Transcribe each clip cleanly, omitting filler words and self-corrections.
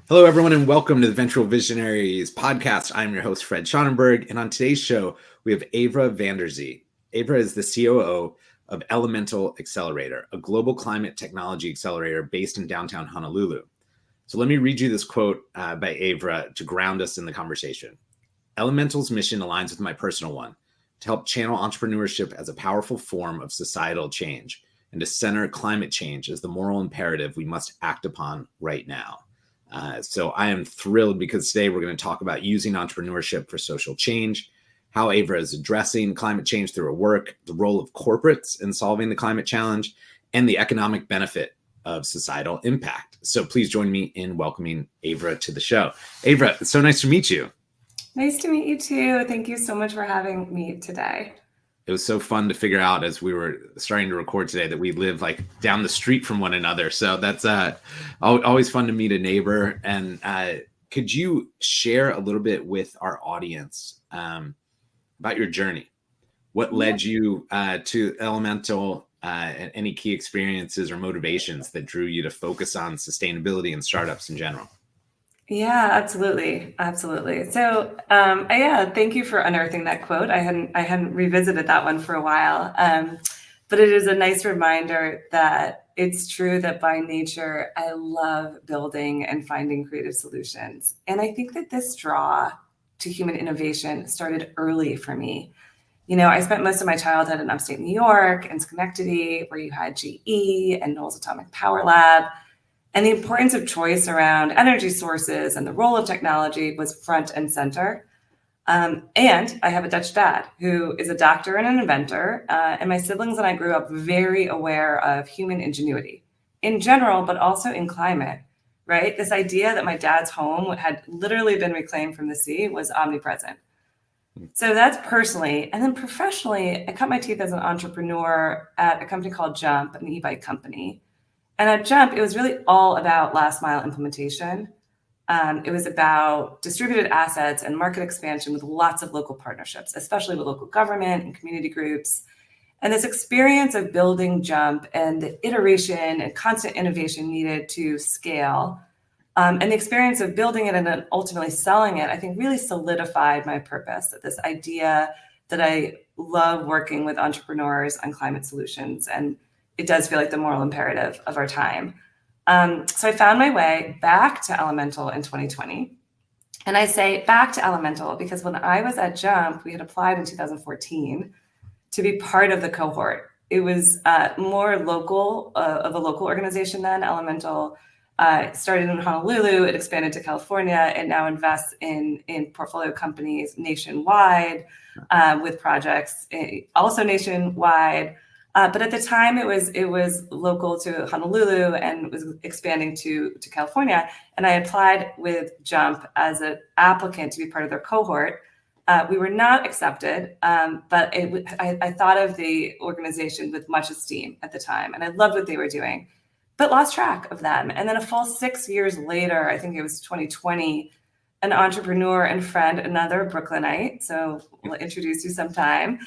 Hello, everyone, and welcome to the Ventral Visionaries podcast. I'm your host, Fred Schonenberg, and on today's show, we have Avra Vanderzee. Avra is the COO of Elemental Excelerator, a global climate technology accelerator based in downtown Honolulu. So let me read you this quote by Avra to ground us in the conversation. Elemental's mission aligns with my personal one, to help channel entrepreneurship as a powerful form of societal change and to center climate change as the moral imperative we must act upon right now. So I am thrilled because today we're going to talk about using entrepreneurship for social change, how Avra is addressing climate change through her work, the role of corporates in solving the climate challenge, and the economic benefit of societal impact. So please join me in welcoming Avra to the show. Avra, it's so nice to meet you. Nice to meet you too. Thank you so much for having me today. It was so fun to figure out as we were starting to record today that we live like down the street from one another. So that's always fun to meet a neighbor. And could you share a little bit with our audience about your journey? What led you to Elemental and any key experiences or motivations that drew you to focus on sustainability and startups in general? Yeah, absolutely. So, thank you for unearthing that quote. I hadn't revisited that one for a while. But it is a nice reminder that it's true that by nature, I love building and finding creative solutions. And I think that this draw to human innovation started early for me. You know, I spent most of my childhood in upstate New York and Schenectady, where you had GE and Knowles Atomic Power Lab. And the importance of choice around energy sources and the role of technology was front and center. And I have a Dutch dad who is a doctor and an inventor. And my siblings and I grew up very aware of human ingenuity in general, but also in climate, right? This idea that my dad's home had literally been reclaimed from the sea was omnipresent. So that's personally. And then professionally, I cut my teeth as an entrepreneur at a company called Jump, an e-bike company. And at Jump, it was really all about last mile implementation. It was about distributed assets and market expansion with lots of local partnerships, especially with local government and community groups. And this experience of building Jump and the iteration and constant innovation needed to scale, and the experience of building it and then ultimately selling it, I think really solidified my purpose, this idea that I love working with entrepreneurs on climate solutions. And it does feel like the moral imperative of our time. So I found my way back to Elemental in 2020. And I say back to Elemental because when I was at Jump, we had applied in 2014 to be part of the cohort. It was more local, of a local organization then. Elemental started in Honolulu, it expanded to California, it now invests in portfolio companies nationwide with projects also nationwide. But at the time, it was local to Honolulu and was expanding to California. And I applied with Jump as an applicant to be part of their cohort. We were not accepted, but I thought of the organization with much esteem at the time. And I loved what they were doing, but lost track of them. And then a full 6 years later, I think it was 2020, an entrepreneur and friend, another Brooklynite, so we'll introduce you sometime,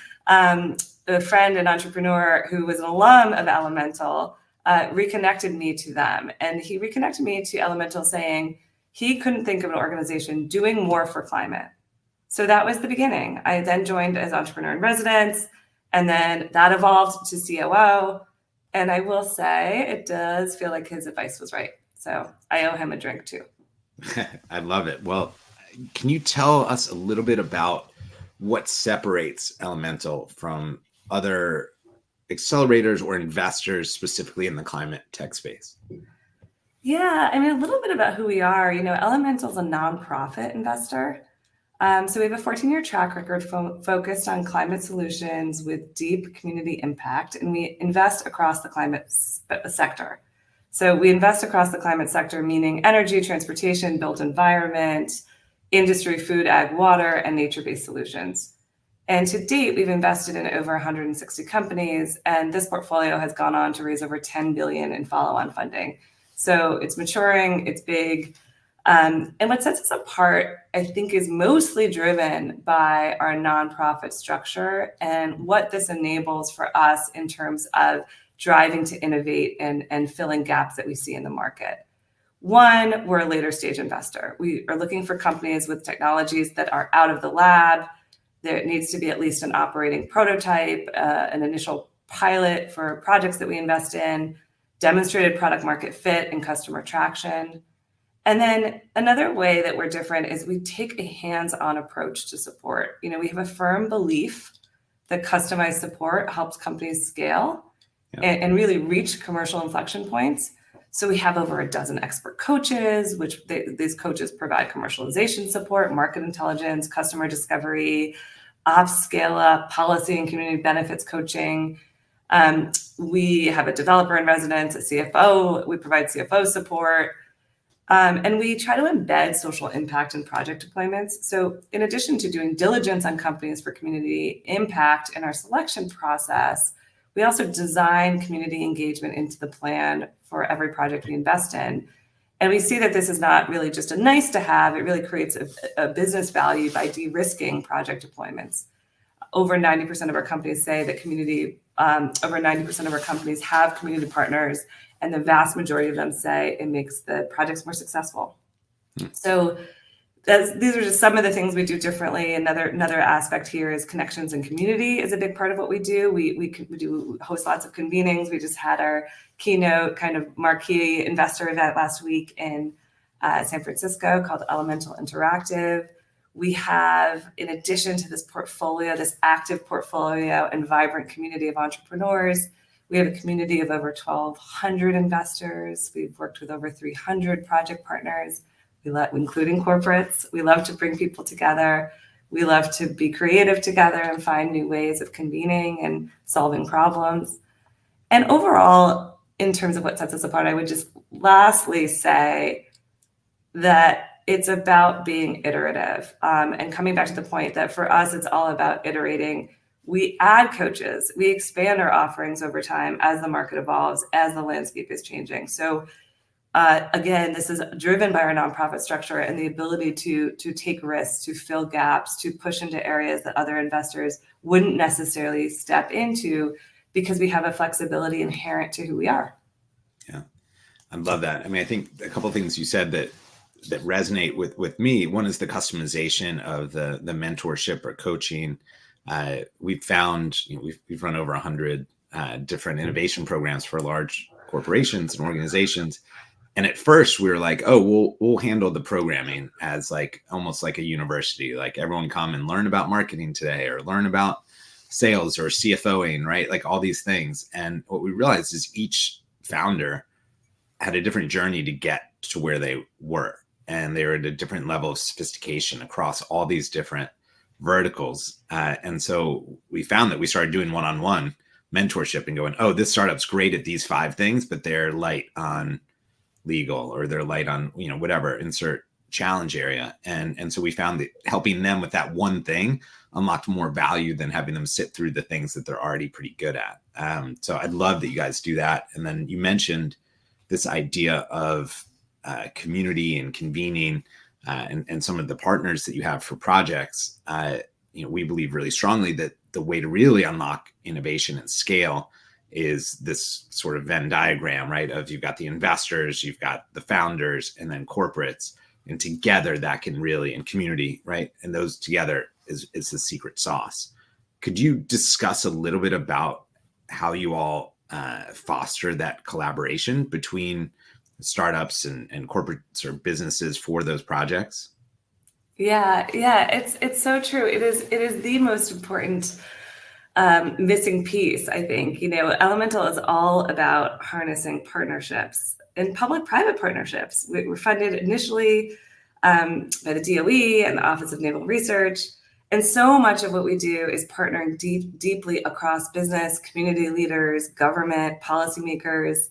a friend and entrepreneur who was an alum of Elemental, reconnected me to them. And he reconnected me to Elemental saying he couldn't think of an organization doing more for climate. So that was the beginning. I then joined as entrepreneur in residence, and then that evolved to COO. And I will say it does feel like his advice was right. So I owe him a drink too. I love it. Well, can you tell us a little bit about what separates Elemental from other accelerators or investors specifically in the climate tech space? Yeah, I mean, a little bit about who we are. You know, Elemental is a nonprofit investor. So we have a 14-year track record focused on climate solutions with deep community impact, and we invest across the climate sector. So we invest across the climate sector, meaning energy, transportation, built environment, industry, food, ag, water, and nature-based solutions. And to date, we've invested in over 160 companies, and this portfolio has gone on to raise over 10 billion in follow-on funding. So it's maturing, it's big. And what sets us apart, I think, is mostly driven by our nonprofit structure and what this enables for us in terms of driving to innovate and filling gaps that we see in the market. One, we're a later stage investor. We are looking for companies with technologies that are out of the lab. There needs to be at least an operating prototype, an initial pilot for projects that we invest in, demonstrated product market fit and customer traction. And then another way that we're different is we take a hands-on approach to support. We have a firm belief that customized support helps companies scale and really reach commercial inflection points. So we have over a dozen expert coaches, which these coaches provide commercialization support, market intelligence, customer discovery, ops scale up, policy and community benefits coaching. We have a developer in residence, a CFO. We provide CFO support. And we try to embed social impact in project deployments. So in addition to doing diligence on companies for community impact in our selection process, we also design community engagement into the plan for every project we invest in. And we see that this is not really just a nice to have, it really creates a business value by de-risking project deployments. Over 90% of our companies say that over 90% of our companies have community partners, and the vast majority of them say it makes the projects more successful. So these are just some of the things we do differently. Another aspect here is connections and community is a big part of what we do. We do host lots of convenings. We just had our keynote kind of marquee investor event last week in San Francisco called Elemental Interactive. We have, in addition to this portfolio, this active portfolio and vibrant community of entrepreneurs, we have a community of over 1,200 investors. We've worked with over 300 project partners, including corporates. We love to bring people together. We love to be creative together and find new ways of convening and solving problems. And overall, in terms of what sets us apart, I would just lastly say that it's about being iterative. And coming back to the point that for us, it's all about iterating. We add coaches, we expand our offerings over time as the market evolves, as the landscape is changing. So again, this is driven by our nonprofit structure and the ability to take risks, to fill gaps, to push into areas that other investors wouldn't necessarily step into because we have a flexibility inherent to who we are. Yeah, I love that. I mean, I think a couple of things you said that resonate with me. One is the customization of the mentorship or coaching. We've found, we've run over 100 different innovation programs for large corporations and organizations. And at first we were like, oh, we'll handle the programming as like almost like a university, like everyone come and learn about marketing today or learn about sales or CFOing, right? Like all these things. And what we realized is each founder had a different journey to get to where they were. And they were at a different level of sophistication across all these different verticals. And so we found that we started doing one-on-one mentorship and going, oh, this startup's great at these 5 things, but they're light on legal or they're light on, whatever, insert challenge area. And so we found that helping them with that one thing unlocked more value than having them sit through the things that they're already pretty good at. So I'd love that you guys do that. And then you mentioned this idea of community and convening and some of the partners that you have for projects. We believe really strongly that the way to really unlock innovation and scale is this sort of Venn diagram, right? Of you've got the investors, you've got the founders, and then corporates, and together that can really, and community, right? And those together is the secret sauce. Could you discuss a little bit about how you all foster that collaboration between startups and corporates or businesses for those projects? Yeah, it's so true. It is the most important missing piece, I think. Elemental is all about harnessing partnerships and public-private partnerships. We were funded initially by the DOE and the Office of Naval Research. And so much of what we do is partnering deeply across business, community leaders, government, policymakers.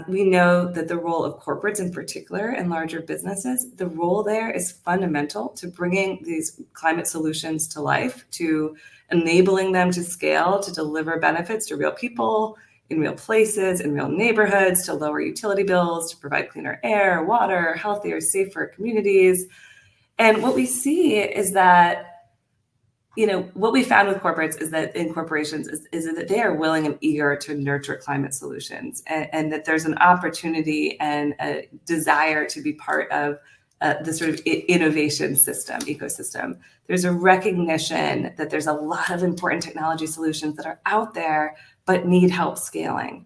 We know that the role of corporates in particular and larger businesses, the role there is fundamental to bringing these climate solutions to life, to enabling them to scale, to deliver benefits to real people in real places, in real neighborhoods, to lower utility bills, to provide cleaner air, water, healthier, safer communities. And what we see is that what we found with corporates is that in corporations is that they are willing and eager to nurture climate solutions, and that there's an opportunity and a desire to be part of the sort of innovation ecosystem. There's a recognition that there's a lot of important technology solutions that are out there, but need help scaling.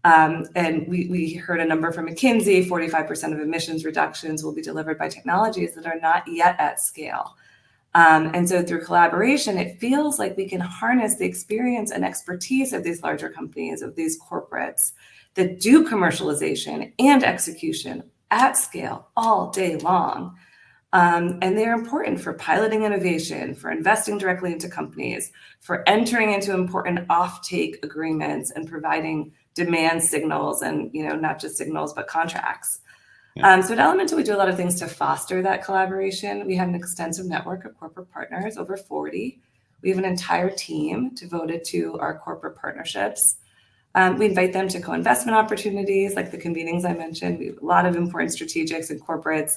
And we heard a number from McKinsey, 45% of emissions reductions will be delivered by technologies that are not yet at scale. And so through collaboration, it feels like we can harness the experience and expertise of these larger companies, of these corporates that do commercialization and execution at scale all day long. And they're important for piloting innovation, for investing directly into companies, for entering into important offtake agreements and providing demand signals and, not just signals, but contracts. Yeah. So at Elemental, we do a lot of things to foster that collaboration. We have an extensive network of corporate partners, over 40. We have an entire team devoted to our corporate partnerships. We invite them to co-investment opportunities like the convenings I mentioned. We have a lot of important strategics and corporates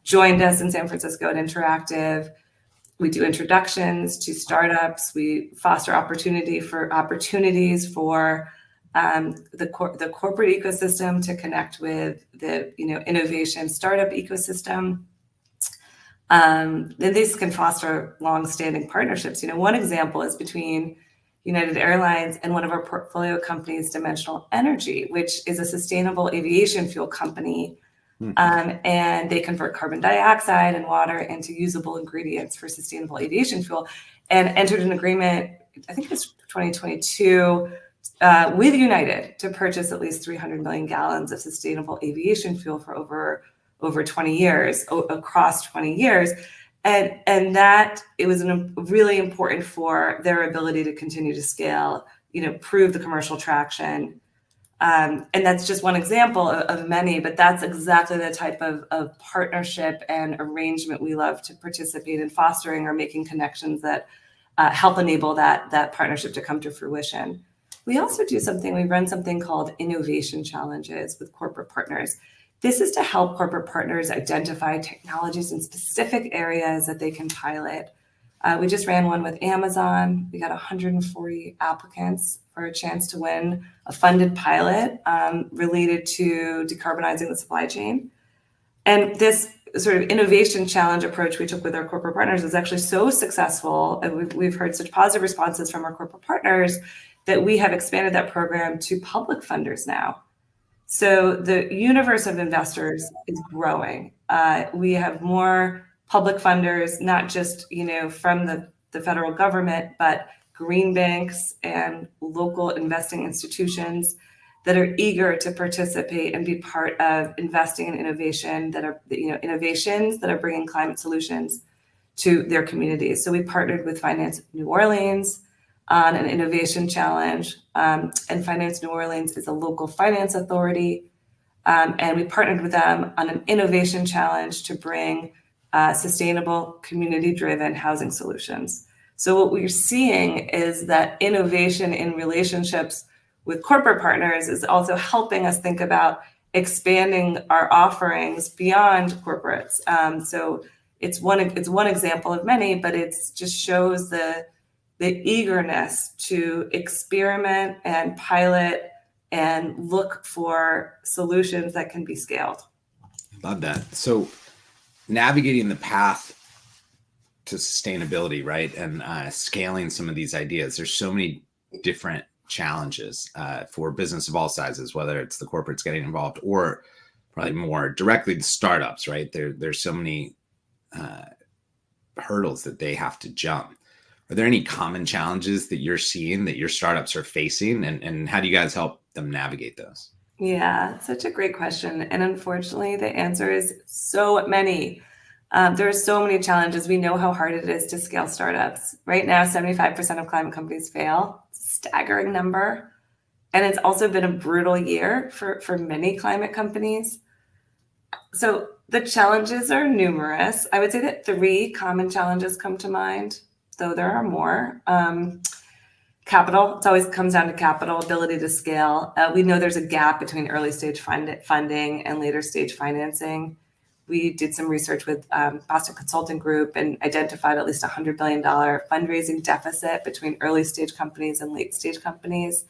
joined us in San Francisco at Interactive. We do introductions to startups. We foster opportunities for the corporate ecosystem to connect with the innovation startup ecosystem. And these can foster long-standing partnerships. One example is between United Airlines and one of our portfolio companies, Dimensional Energy, which is a sustainable aviation fuel company. And they convert carbon dioxide and water into usable ingredients for sustainable aviation fuel, and entered an agreement, I think it was 2022, with United to purchase at least 300 million gallons of sustainable aviation fuel for over 20 years, across 20 years. And that it was really important for their ability to continue to scale, prove the commercial traction. And that's just one example of many, but that's exactly the type of partnership and arrangement we love to participate in fostering or making connections that help enable that partnership to come to fruition. We also do we run something called innovation challenges with corporate partners. This is to help corporate partners identify technologies in specific areas that they can pilot. We just ran one with Amazon. We got 140 applicants for a chance to win a funded pilot related to decarbonizing the supply chain. And this sort of innovation challenge approach we took with our corporate partners is actually so successful, and we've heard such positive responses from our corporate partners that we have expanded that program to public funders now. So the universe of investors is growing. We have more public funders, not just from the federal government, but green banks and local investing institutions that are eager to participate and be part of investing in innovation that are innovations that are bringing climate solutions to their communities. So we partnered with Finance New Orleans on an innovation challenge, and Finance New Orleans is a local finance authority, and we partnered with them on an innovation challenge to bring sustainable, community-driven housing solutions. So what we're seeing is that innovation in relationships with corporate partners is also helping us think about expanding our offerings beyond corporates. So it's one example of many, but it just shows the eagerness to experiment and pilot and look for solutions that can be scaled. Love that. So navigating the path to sustainability, right? And scaling some of these ideas. There's so many different challenges for business of all sizes, whether it's the corporates getting involved or probably more directly the startups, right? There's so many hurdles that they have to jump. Are there any common challenges that you're seeing that your startups are facing, and how do you guys help them navigate those? Yeah, such a great question. And unfortunately, the answer is so many. There are so many challenges. We know how hard it is to scale startups. Right now, 75% of climate companies fail. Staggering number. And it's also been a brutal year for many climate companies. So the challenges are numerous. I would say that 3 common challenges come to mind, though there are more. Capital, it always comes down to capital, ability to scale. We know there's a gap between early stage funding and later stage financing. we did some research with Boston Consulting Group and identified at least $100 billion fundraising deficit between early stage companies and late stage companies.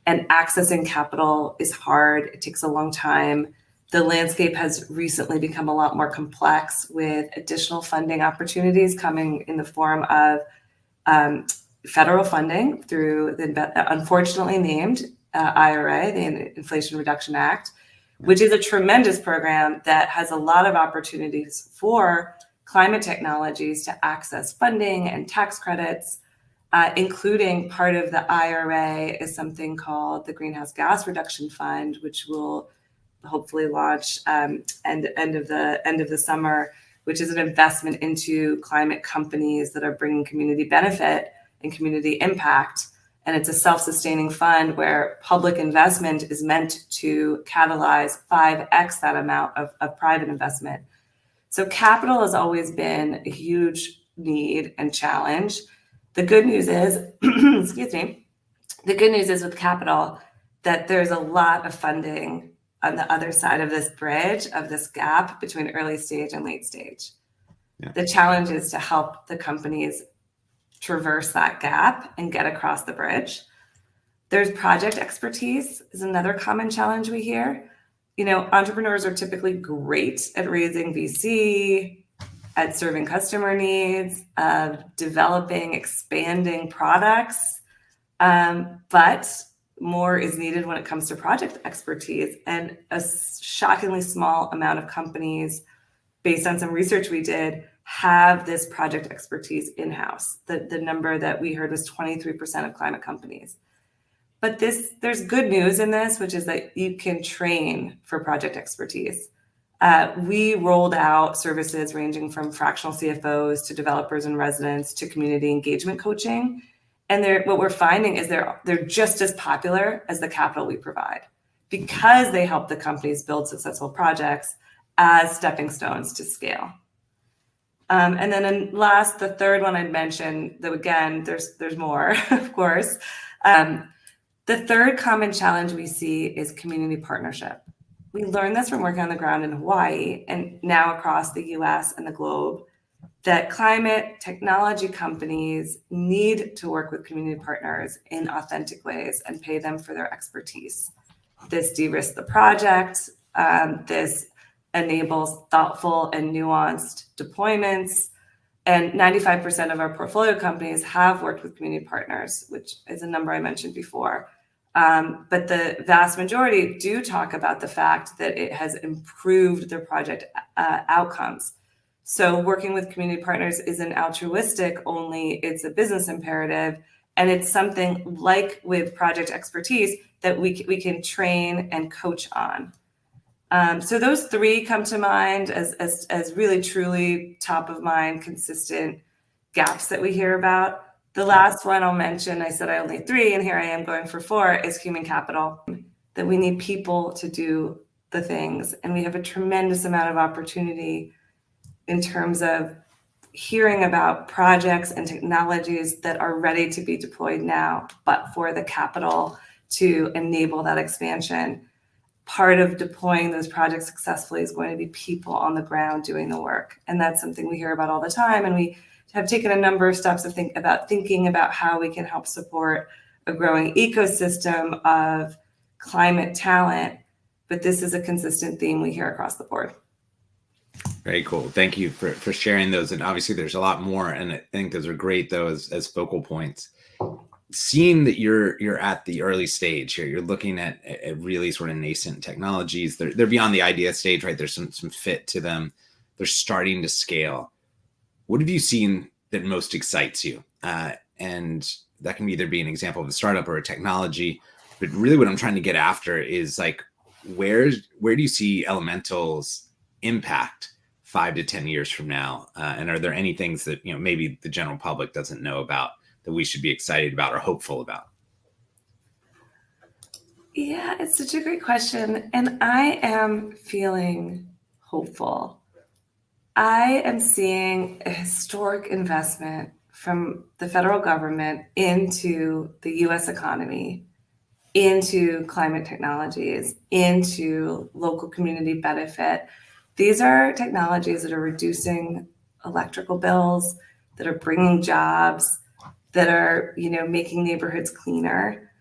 And accessing capital is hard. It takes a long time. The landscape has recently become a lot more complex with additional funding opportunities coming in the form of federal funding through the unfortunately named IRA, the Inflation Reduction Act, which is a tremendous program that has a lot of opportunities for climate technologies to access funding and tax credits, including part of the IRA is something called the Greenhouse Gas Reduction Fund, which will hopefully launch end of the summer, which is an investment into climate companies that are bringing community benefit and community impact. And it's a self-sustaining fund where public investment is meant to catalyze 5x that amount of private investment. So capital has always been a huge need and challenge. The good news is, excuse me, the good news is with capital that there's a lot of funding on the other side of this bridge, of this gap between early stage and late stage. Yeah. The challenge is to help the companies traverse that gap and get across the bridge. There's project expertise is another common challenge we hear. Entrepreneurs are typically great at raising VC, at serving customer needs, developing, expanding products, but more is needed when it comes to project expertise. And a shockingly small amount of companies, based on some research we did, have this project expertise in-house. The number that we heard was 23% of climate companies. But there's good news in this, which is that you can train for project expertise. We rolled out services ranging from fractional CFOs to developers and residents to community engagement coaching. And what we're finding is they're just as popular as the capital we provide because they help the companies build successful projects as stepping stones to scale. And then the third one I'd mention, though again, there's more, of course. The third common challenge we see is community partnership. We learned this from working on the ground in Hawaii and now across the US and the globe, that climate technology companies need to work with community partners in authentic ways and pay them for their expertise. This de-risks the project. This enables thoughtful and nuanced deployments. And 95% of our portfolio companies have worked with community partners, which is a number I mentioned before. But the vast majority do talk about the fact that it has improved their project outcomes. So working with community partners isn't altruistic only, it's a business imperative. And it's something like with project expertise that we can train and coach on. So those three come to mind as really, truly top of mind, consistent gaps that we hear about. The last one I'll mention, I said I only 3, and here I am going for 4, is human capital. That we need people to do the things. And we have a tremendous amount of opportunity in terms of hearing about projects and technologies that are ready to be deployed now, but for the capital to enable that expansion. Part of deploying those projects successfully is going to be people on the ground doing the work. And that's something we hear about all the time. And we have taken a number of steps to thinking about how we can help support a growing ecosystem of climate talent. But this is a consistent theme we hear across the board. Very cool. Thank you for sharing those. And obviously there's a lot more. And I think those are great, though, as focal points. Seeing that you're at the early stage here, you're looking at really sort of nascent technologies. They're beyond the idea stage, right? There's some fit to them. They're starting to scale. What have you seen that most excites you? And that can either be an example of a startup or a technology. But really what I'm trying to get after is like, where do you see Elemental's impact 5 to 10 years from now? And are there any things that maybe the general public doesn't know about that we should be excited about or hopeful about? Yeah, it's such a great question. And I am feeling hopeful. I am seeing a historic investment from the federal government into the US economy, into climate technologies, into local community benefit. These are technologies that are reducing electrical bills, that are bringing jobs, that are, making neighborhoods cleaner.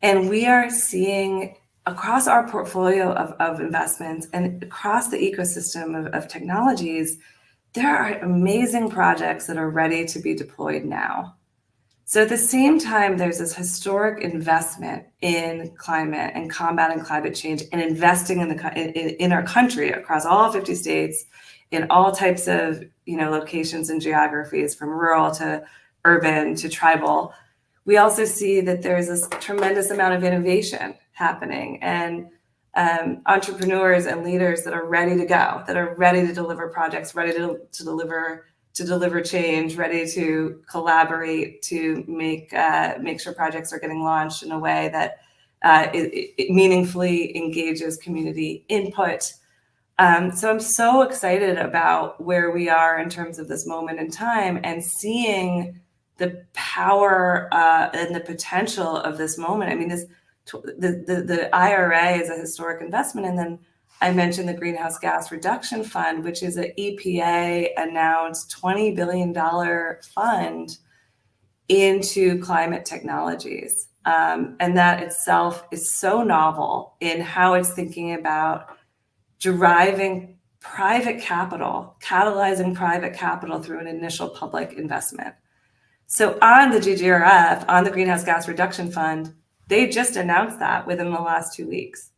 And we are seeing across our portfolio of investments and across the ecosystem of technologies, there are amazing projects that are ready to be deployed now. So at the same time, there's this historic investment in climate and combating climate change and investing in our country across all 50 states in all types of locations and geographies, from rural to urban to tribal. We also see that there's this tremendous amount of innovation happening and entrepreneurs and leaders that are ready to go, that are ready to deliver projects, ready to deliver change, ready to collaborate to make sure projects are getting launched in a way that it meaningfully engages community input. So I'm so excited about where we are in terms of this moment in time and seeing the power and the potential of this moment. I mean, the IRA is a historic investment, and then I mentioned the Greenhouse Gas Reduction Fund, which is an EPA announced $20 billion fund into climate technologies. And that itself is so novel in how it's thinking about deriving private capital, catalyzing private capital through an initial public investment. So on the GGRF, on the Greenhouse Gas Reduction Fund, they just announced that within the last 2 weeks.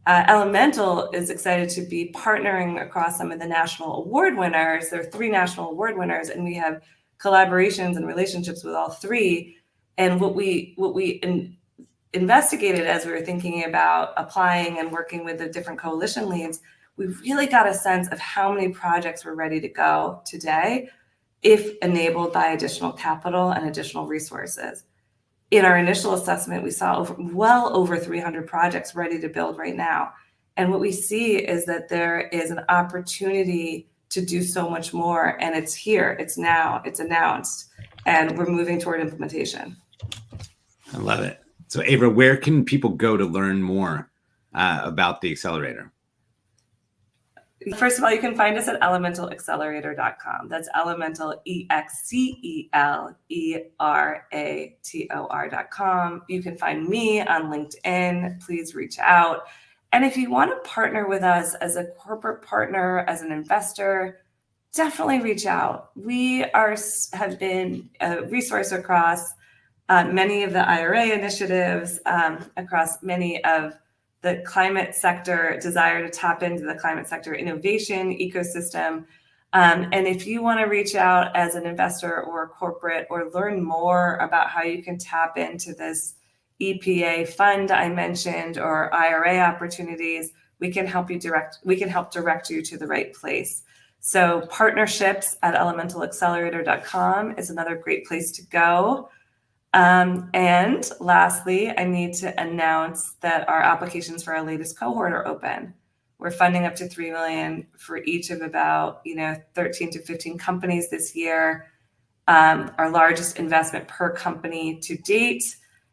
Elemental is excited to be partnering across some of the national award winners. There are 3 national award winners, and we have collaborations and relationships with all 3. And what we investigated as we were thinking about applying and working with the different coalition leads, we really got a sense of how many projects were ready to go today, if enabled by additional capital and additional resources. In our initial assessment, we saw well over 300 projects ready to build right now. And what we see is that there is an opportunity to do so much more, and it's here, it's now, it's announced, and we're moving toward implementation. I love it. So Avra, where can people go to learn more about the accelerator? First of all, you can find us at elementalaccelerator.com. That's elemental, EXCELERATOR.com. You can find me on LinkedIn. Please reach out. And if you want to partner with us as a corporate partner, as an investor, definitely reach out. We have been a resource across many of the IRA initiatives, across many of the climate sector, desire to tap into the climate sector innovation ecosystem. And if you want to reach out as an investor or a corporate or learn more about how you can tap into this EPA fund I mentioned or IRA opportunities, we can help direct you to the right place. So partnerships at elementalaccelerator.com is another great place to go. And lastly, I need to announce that our applications for our latest cohort are open. We're funding up to $3 million for each of about 13 to 15 companies this year. Our largest investment per company to date.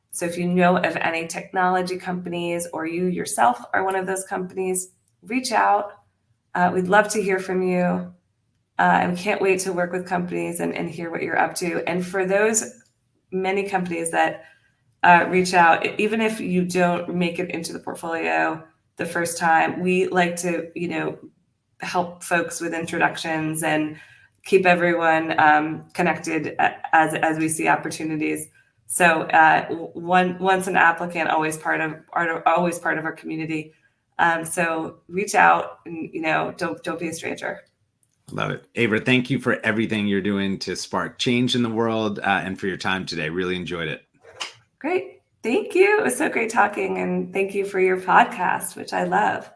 So if you know of any technology companies or you yourself are one of those companies, reach out. We'd love to hear from you. And can't wait to work with companies and hear what you're up to. And for those many companies that reach out, even if you don't make it into the portfolio the first time, we like to, help folks with introductions and keep everyone connected as we see opportunities. So once an applicant, always part of our community. So reach out and don't be a stranger. Love it. Avra, thank you for everything you're doing to spark change in the world and for your time today. Really enjoyed it. Great. Thank you. It was so great talking. And thank you for your podcast, which I love.